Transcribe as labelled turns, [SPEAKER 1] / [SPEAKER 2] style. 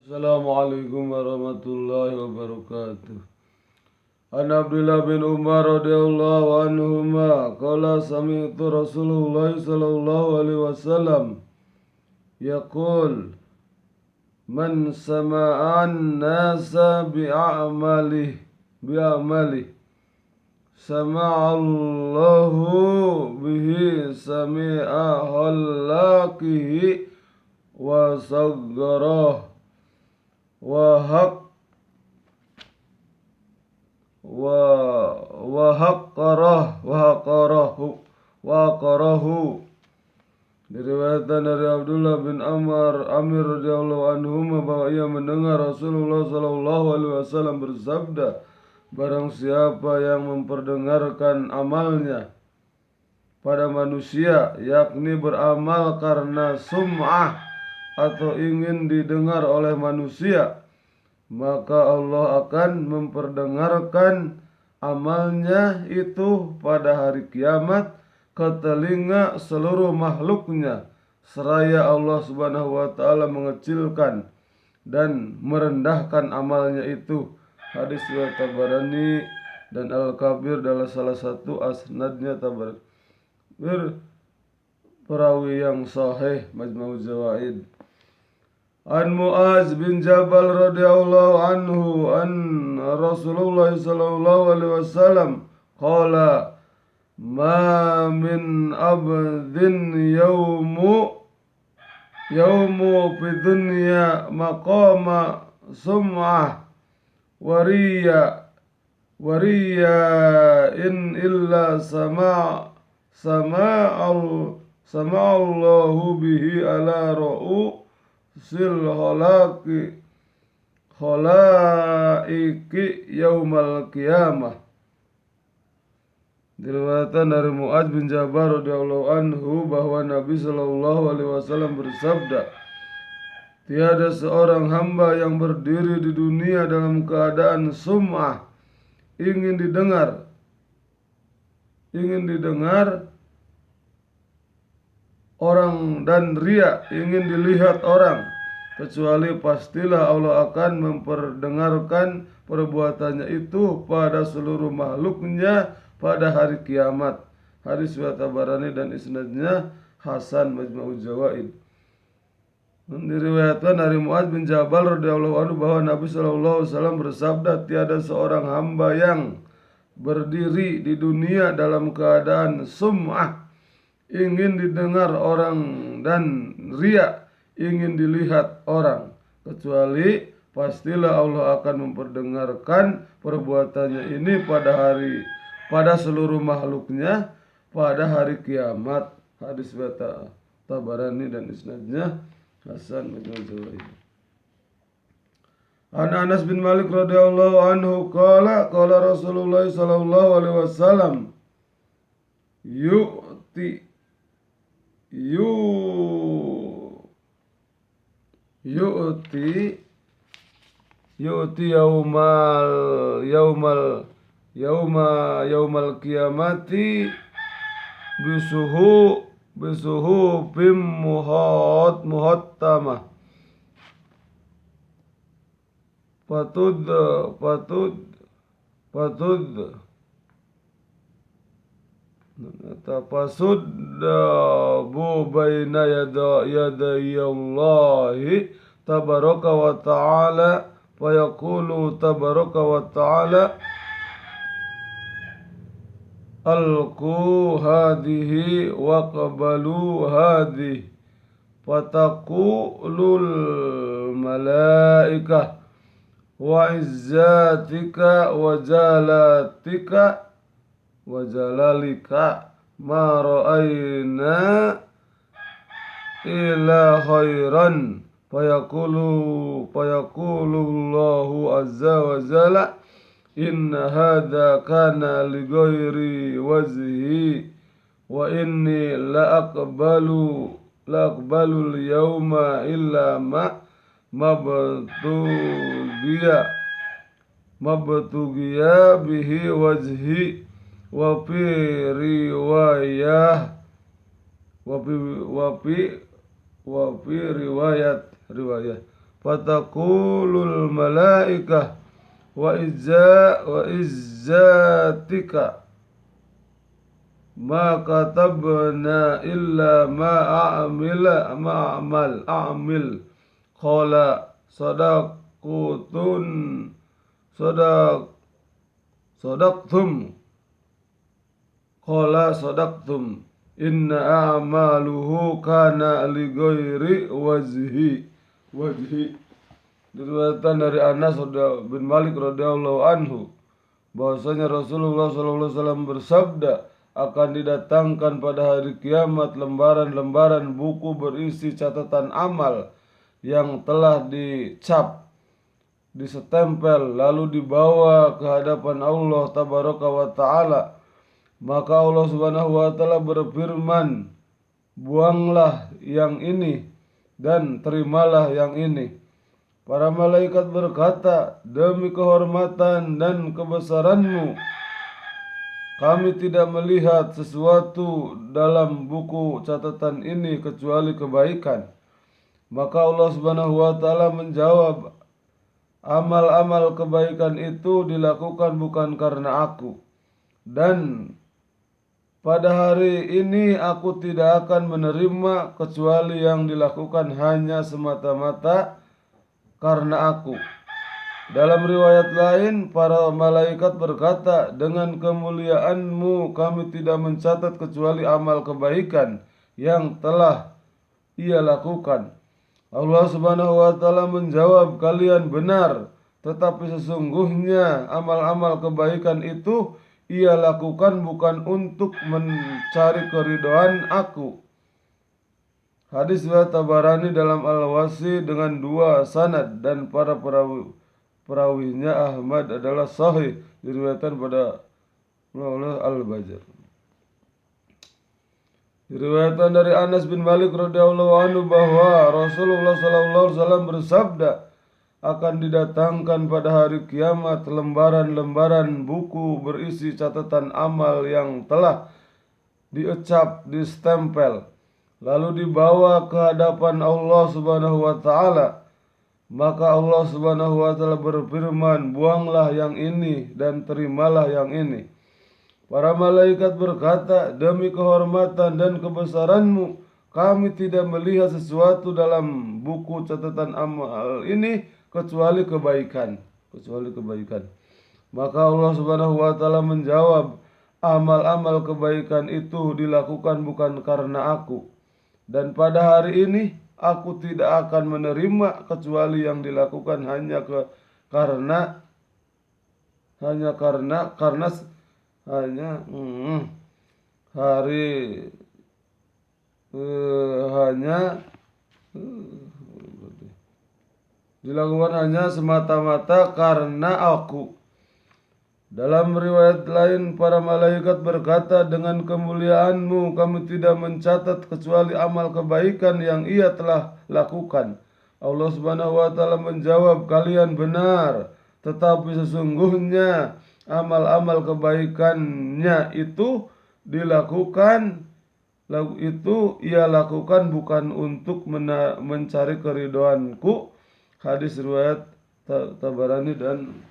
[SPEAKER 1] Assalamualaikum warahmatullahi wabarakatuh. An Abdullah bin Umar radhiyallahu anhuma qala sami'tu Rasulullah sallallahu alaihi wasallam yaqul man sama'an nasa bi'amali sama'allahu bihi sami'a halakihi wa saggarah wa haq wa haqqarahu. Diriwayatkan dari Abdullah bin Amir radhiyallahu anhu bahwa ia mendengar Rasulullah sallallahu alaihi wasallam bersabda, barang siapa yang memperdengarkan amalnya pada manusia, yakni beramal karena sum'ah atau ingin didengar oleh manusia, maka Allah akan memperdengarkan amalnya itu pada hari kiamat ke telinga seluruh makhluknya, seraya Allah subhanahu wa ta'ala mengecilkan dan merendahkan amalnya itu. Hadis riwayat Tabarani dan Al-Kabir adalah salah satu asnadnya Tabarani, perawi yang sahih Majmu' Zawaid. An Mu'az bin Jabal radhiyallahu anhu an Rasulullah sallallahu alaihi wasallam qala ma min abdin yawmu fi dunya maqama sum'ah wariya in illa sama'allahu bihi ala khalaiki yaumal qiyamah. Diriwayatkan dari Mu'adz bin Jabal radhiyallahu anhu bahwa Nabi sallallahu alaihi wasallam bersabda, tiada seorang hamba yang berdiri di dunia dalam keadaan sum'ah, ingin didengar orang, dan riya, ingin dilihat orang, kecuali pastilah Allah akan memperdengarkan perbuatannya itu pada seluruh makhluknya pada hari kiamat. Hadis riwayat Tabarani dan isnadnya hasan Majmu' Zawaid. Diriwayatkan dari Mu'adz bin Jabal radhiyallahu anhu bahwa Nabi sallallahu alaihi wasallam bersabda, tiada seorang hamba yang berdiri di dunia dalam keadaan sum'ah, ingin didengar orang, dan riya, ingin dilihat orang, kecuali pastilah Allah akan memperdengarkan perbuatannya ini pada seluruh makhluknya pada hari kiamat. Hadis riwayat Tabarani dan isnadnya hasan Majmu' Zawaid. An Anas bin Malik radhiyallahu anhu qala Rasulullah sallallahu alaihi wasallam yu'ti yaumal qiyamati bisuhu bim muhattamah patud Tafasuddabu baina yadayallahi tabaraka wa ta'ala fayaqulu tabaraka wa ta'ala alqu hadihi wa qabalu hadihi fataqulul malaikah wa izzatika wa jalalika ma ra'ayna illa khairan fayaqulu Allahu azza wa jalla inna hadha kana li ghairi wajhi wa inni la aqbalu al-yawma illa mabtugiya bihi wajhi wa fi riwayat fataqulul malaikah wa izzatika ma katabna illa ma a'mil qala sadaqtum qala sadaqtum inna a'maluhu kana li ghairi wajhi. Diriwayatkan dari Anas bin Malik radhiyallahu anhu bahwasanya Rasulullah SAW bersabda, akan didatangkan pada hari kiamat lembaran-lembaran buku berisi catatan amal yang telah dicap, disetempel, lalu dibawa ke hadapan Allah tabaraka wa ta'ala. Maka Allah subhanahu wa ta'ala berfirman, buanglah yang ini dan terimalah yang ini. Para malaikat berkata, demi kehormatan dan kebesaranmu, kami tidak melihat sesuatu dalam buku catatan ini kecuali kebaikan. Maka Allah subhanahu wa ta'ala menjawab, amal-amal kebaikan itu dilakukan bukan karena aku. Dan pada hari ini aku tidak akan menerima kecuali yang dilakukan hanya semata-mata karena aku. Dalam riwayat lain, para malaikat berkata, dengan kemuliaanmu kami tidak mencatat kecuali amal kebaikan yang telah ia lakukan. Allah subhanahu wa ta'ala menjawab, kalian benar, tetapi sesungguhnya amal-amal kebaikan itu ia lakukan bukan untuk mencari keridhaan aku. Hadis riwayat Tabarani dalam Al-Wasi dengan 2 sanad, dan para perawinya Ahmad adalah sahih, diriwayatkan pada oleh Al-Bajar. Diriwayatkan dari Anas bin Malik radhiyallahu anhu bahwa Rasulullah SAW bersabda, akan didatangkan pada hari kiamat lembaran-lembaran buku berisi catatan amal yang telah diucap, distempel, lalu dibawa ke hadapan Allah subhanahu wa ta'ala. Maka Allah subhanahu wa ta'ala berfirman, buanglah yang ini dan terimalah yang ini. Para malaikat berkata, demi kehormatan dan kebesaranmu, kami tidak melihat sesuatu dalam buku catatan amal ini kecuali kebaikan. Maka Allah subhanahu wa ta'ala menjawab, amal-amal kebaikan itu dilakukan bukan karena aku. Dan pada hari ini aku tidak akan menerima kecuali yang dilakukan hanya dilakukan hanya semata-mata karena aku. Dalam riwayat lain, para malaikat berkata, dengan kemuliaanmu kami tidak mencatat kecuali amal kebaikan yang ia telah lakukan. Allah subhanahu wa ta'ala menjawab, kalian benar, tetapi sesungguhnya amal-amal kebaikannya itu ia lakukan bukan untuk mencari keridhaanku. Hadis riwayat Tabarani dan